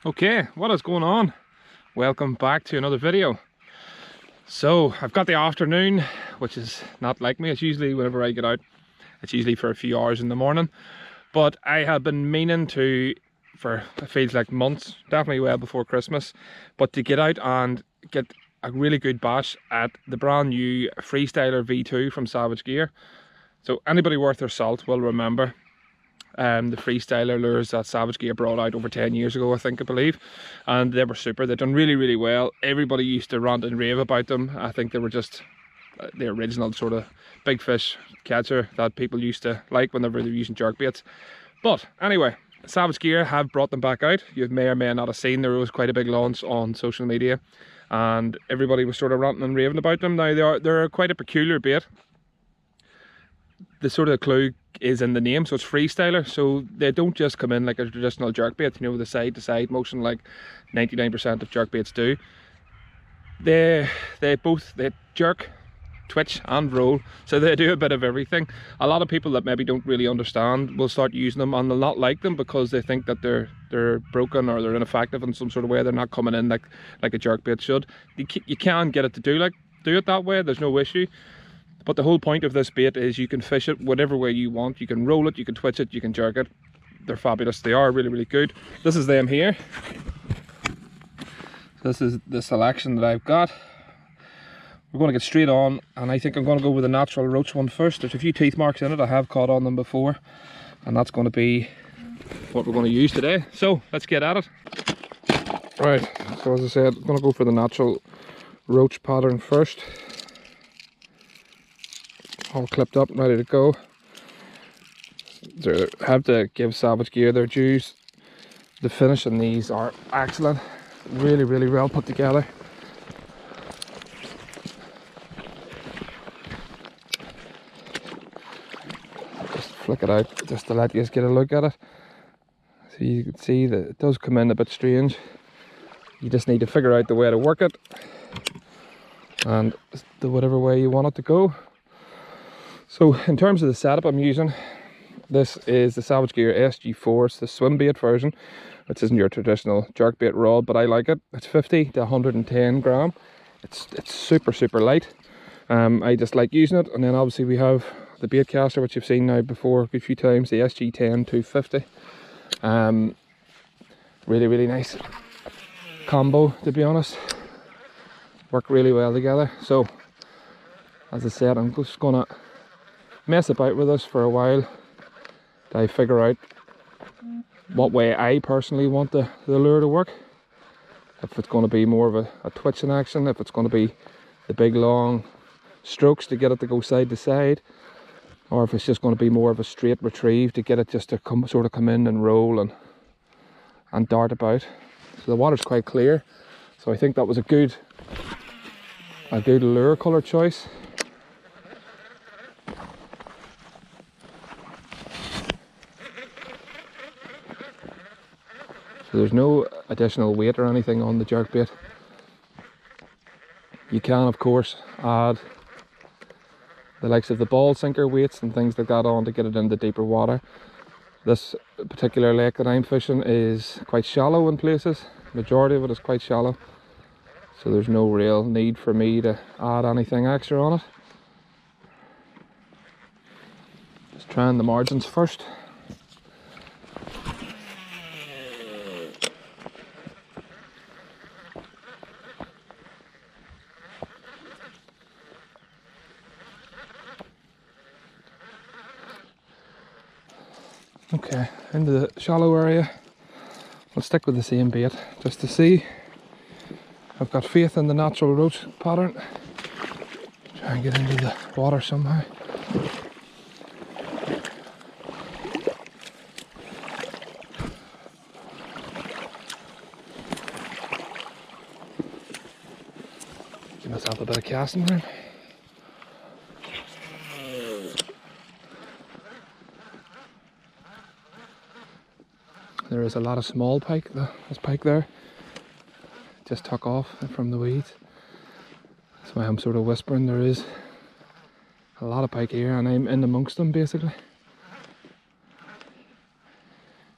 Okay, what is going on? Welcome back to another video. So I've got the afternoon, which is not like me. It's usually whenever I get out, it's usually for a few hours in the morning. But I have been meaning to, for it feels like months, definitely well before Christmas, but to get out and get a really good bash at the brand new Freestyler V2 from Savage Gear. So anybody worth their salt will remember the Freestyler Lures that Savage Gear brought out over 10 years ago, I believe, and they were super. They've done really well. Everybody used to rant and rave about them. I think they were just the original sort of big fish catcher that people used to like whenever they were using jerk baits. But anyway, Savage Gear have brought them back out. You may or may not have seen, there was quite a big launch on social media and everybody was sort of ranting and raving about them. Now they're quite a peculiar bait. The sort of clue is in the name, so it's freestyler, so they don't just come in like a traditional jerk bait, you know, the side to side motion like 99% of jerk baits do. They jerk, twitch and roll, so they do a bit of everything. A lot of people that maybe don't really understand will start using them and they'll not like them because they think that they're broken or they're ineffective in some sort of way. They're not coming in like a jerk bait should. You can get it to do it that way, there's no issue. But the whole point of this bait is you can fish it whatever way you want. You can roll it, you can twitch it, you can jerk it. They're fabulous. They are really good. This is them here. This is the selection that I've got. We're going to get straight on, and I think I'm going to go with the natural roach one first. There's a few teeth marks in it. I have caught on them before, and that's going to be what we're going to use today. So let's get at it. Right, so as I said, I'm going to go for the natural roach pattern first. All clipped up, ready to go. They have to give Savage Gear their dues. The finish on these are excellent, really well put together. Just flick it out just to let you get a look at it. So you can see that it does come in a bit strange. You just need to figure out the way to work it and do whatever way you want it to go. So in terms of the setup I'm using, this is the Savage Gear SG4, it's the swim bait version, which isn't your traditional jerk bait rod, but I like it. It's 50 to 110 gram. It's super light. I just like using it. And then obviously we have the bait caster, which you've seen now before a few times, the SG10 250. Really nice combo, to be honest. Work really well together. So as I said, I'm just gonna mess about with this for a while till I figure out what way I personally want the lure to work. If it's going to be more of a twitching action, if it's going to be the big long strokes to get it to go side to side, or if it's just going to be more of a straight retrieve to get it just to sort of come in and roll and dart about. So the water's quite clear, so I think that was a good lure colour choice. So there's no additional weight or anything on the jerkbait. You can of course add the likes of the ball sinker weights and things like that on to get it into deeper water. This particular lake that I'm fishing is quite shallow in places. The majority of it is quite shallow. So there's no real need for me to add anything extra on it. Just trying the margins first. Okay, into the shallow area. I'll stick with the same bait just to see. I've got faith in the natural roach pattern. Try and get into the water somehow. Give myself a bit of casting room. There is a lot of small pike. There's pike there. Just tuck off from the weeds. That's why I'm sort of whispering. There is a lot of pike here and I'm in amongst them basically.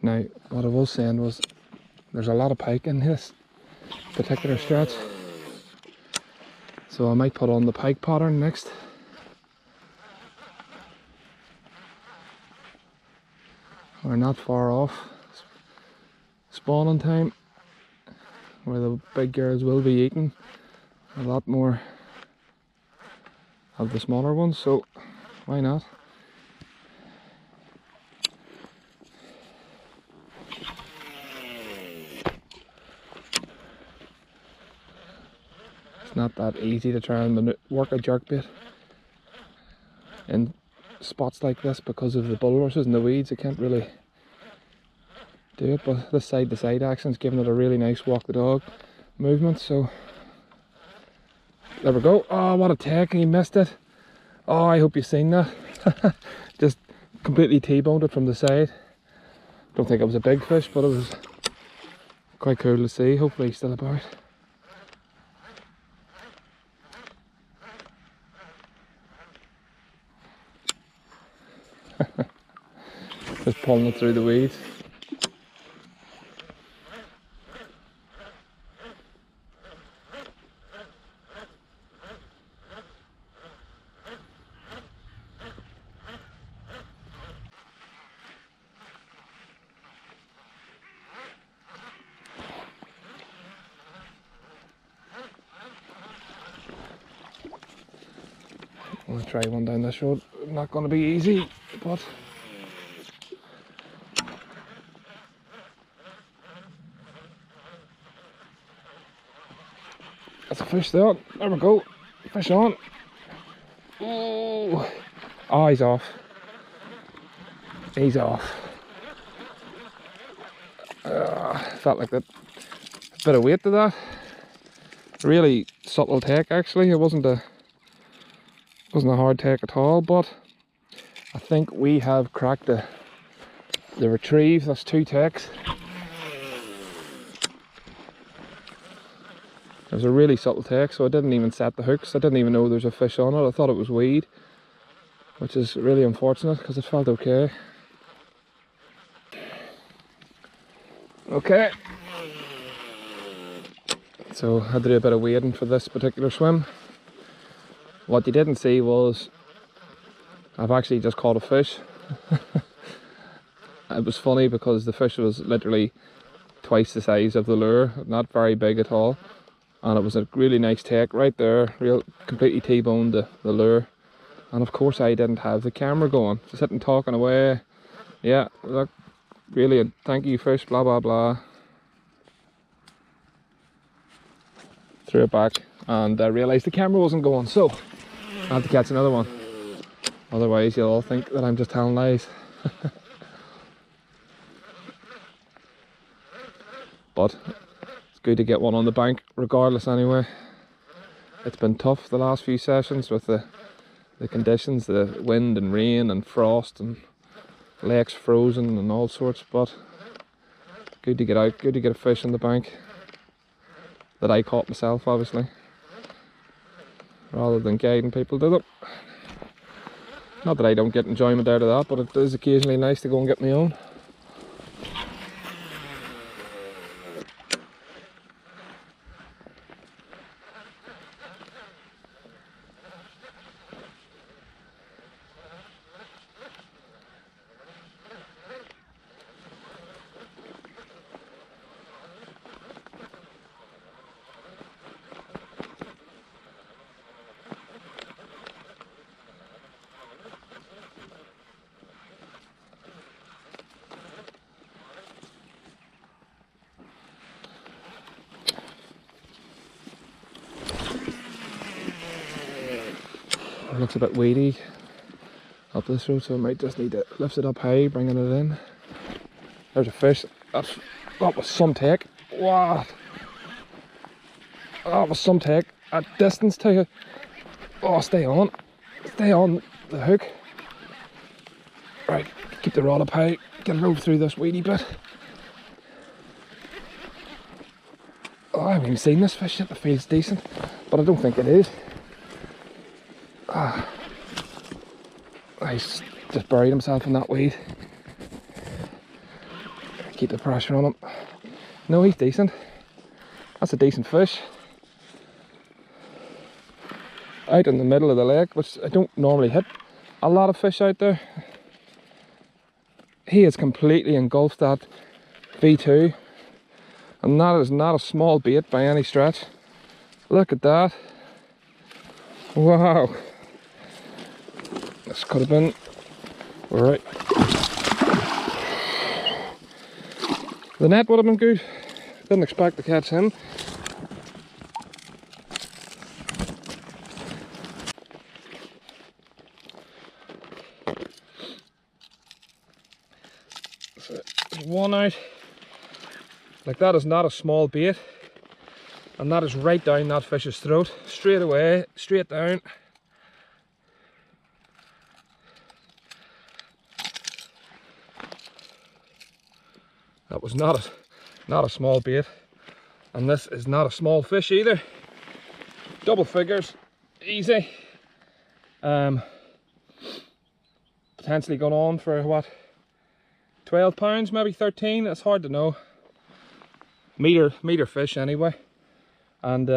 Now what I was saying was there's a lot of pike in this particular stretch, so I might put on the pike pattern next. We're not far off spawning time, where the big girls will be eating a lot more of the smaller ones, so why not? It's not that easy to try and work a jerkbait in spots like this because of the bulrushes and the weeds. I can't really do it, but this side to side action is giving it a really nice walk the dog movement, so there we go. Oh, what a take, he missed it. Oh, I hope you've seen that. Just completely T-boned it from the side. Don't think it was a big fish, but it was quite cool to see. Hopefully he's still about. Just pulling it through the weeds. I'm going to try one down this road. Not going to be easy, but that's a fish there. There we go. Fish on. Oh, oh, he's off. He's off. Felt like that. A bit of weight to that. Really subtle take actually. It wasn't a hard take at all, but I think we have cracked the retrieve. That's 2 takes. It was a really subtle take, so I didn't even set the hooks. I didn't even know there's a fish on it. I thought it was weed, which is really unfortunate because it felt okay. Okay, so I had to do a bit of wading for this particular swim. What you didn't see was I've actually just caught a fish. It was funny because the fish was literally twice the size of the lure, not very big at all, and it was a really nice take right there, completely T-boned the lure. And of course I didn't have the camera going, just sitting talking away. Yeah, look, brilliant, thank you fish, blah blah blah. Threw it back and I realised the camera wasn't going, so I had to catch another one. Otherwise you'll all think that I'm just telling lies. But it's good to get one on the bank regardless anyway. It's been tough the last few sessions with the conditions, the wind and rain and frost and lakes frozen and all sorts, but good to get out, good to get a fish on the bank that I caught myself obviously, rather than guiding people to them. Not that I don't get enjoyment out of that, but it is occasionally nice to go and get my own. It looks a bit weedy up this road, so I might just need to lift it up high, bringing it in. There's a fish. That was some take. What? That was some take. At distance to you. Oh, stay on. Stay on the hook. Right, keep the rod up high. Get it over through this weedy bit. Oh, I haven't even seen this fish yet. It feels decent, but I don't think it is. He's just buried himself in that weed. Keep the pressure on him. No, he's decent. That's a decent fish. Out in the middle of the lake, which I don't normally hit a lot of fish out there. He has completely engulfed that V2. And that is not a small bait by any stretch. Look at that. Wow. This could have been right. The net would have been good. Didn't expect to catch him. So there's one out. Like, that is not a small bait. And that is right down that fish's throat. Straight away, straight down. That was not a small bait. And this is not a small fish either. Double figures, easy. Potentially gone on for what? 12 pounds, maybe 13, it's hard to know. Meter fish anyway. And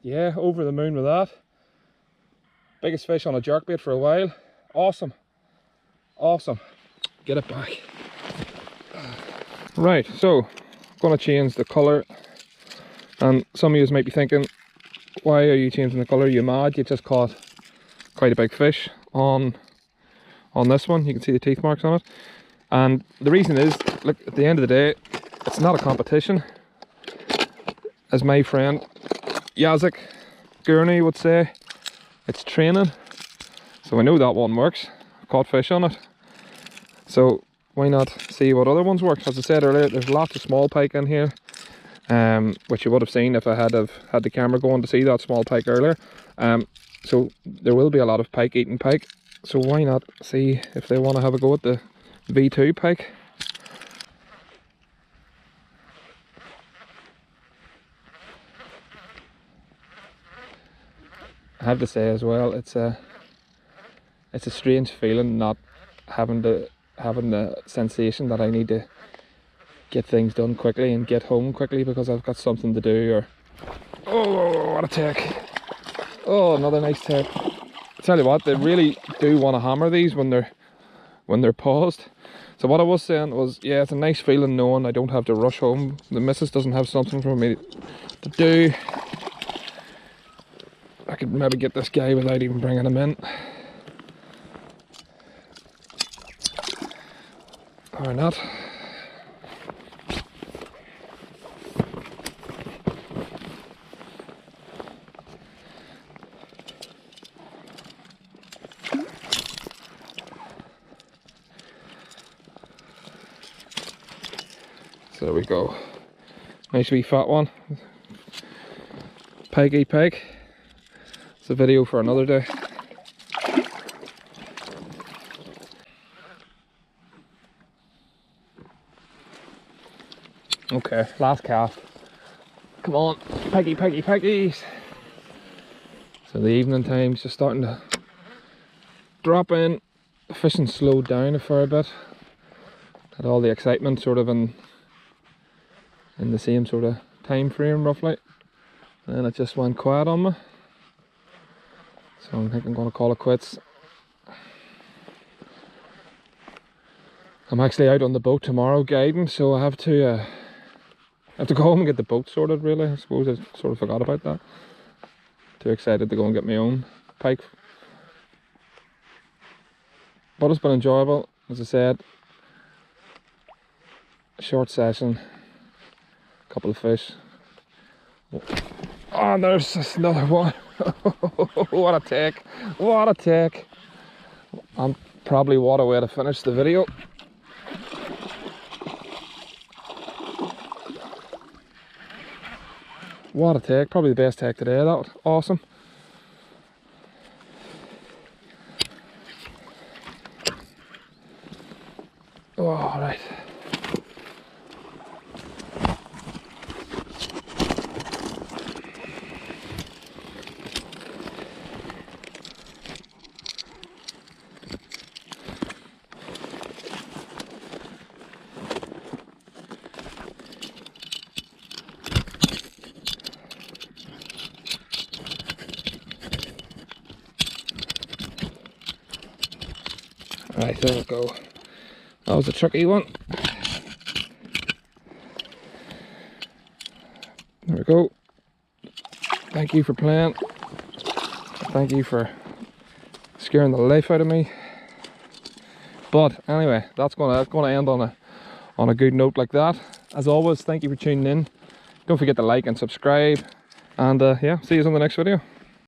yeah, over the moon with that. Biggest fish on a jerkbait for a while. Awesome. Awesome. Get it back. Right, so gonna change the colour. And some of you might be thinking, why are you changing the colour? You mad? You just caught quite a big fish on this one. You can see the teeth marks on it. And the reason is, look, at the end of the day, it's not a competition. As my friend Yazik Gurney would say, it's training. So I know that one works. I've caught fish on it. So why not see what other ones work? As I said earlier, there's lots of small pike in here, which you would have seen if I had the camera going to see that small pike earlier. So there will be a lot of pike eating pike. So why not see if they want to have a go at the V2 pike? I have to say as well, it's a strange feeling not having the sensation that I need to get things done quickly and get home quickly because I've got something to do. Or oh, what a take! Oh, another nice take. I tell you what, they really do want to hammer these when they're paused. So what I was saying was, yeah, it's a nice feeling knowing I don't have to rush home. The missus doesn't have something for me to do. I could maybe get this guy without even bringing him in. Or not. So there we go. Nice wee fat one. Pikey pike. It's a video for another day. Okay, last cast. Come on, peggy, peggy, peggies. So the evening time's just starting to drop in. The fishing slowed down a fair bit. Had all the excitement sort of in the same sort of time frame roughly. And it just went quiet on me. So I think I'm going to call it quits. I'm actually out on the boat tomorrow guiding, so I have to go home and get the boat sorted really. I suppose I sort of forgot about that. Too excited to go and get my own pike. But it's been enjoyable, as I said. Short session, couple of fish. Oh, there's just another one. What a take, what a take. And probably what a way to finish the video. What a take, probably the best take today. That was awesome. Oh, all right. Right, there we go. That was a tricky one. There we go. Thank you for playing. Thank you for scaring the life out of me. But anyway, that's gonna end on a good note like that. As always, thank you for tuning in. Don't forget to like and subscribe. And yeah, see you on the next video.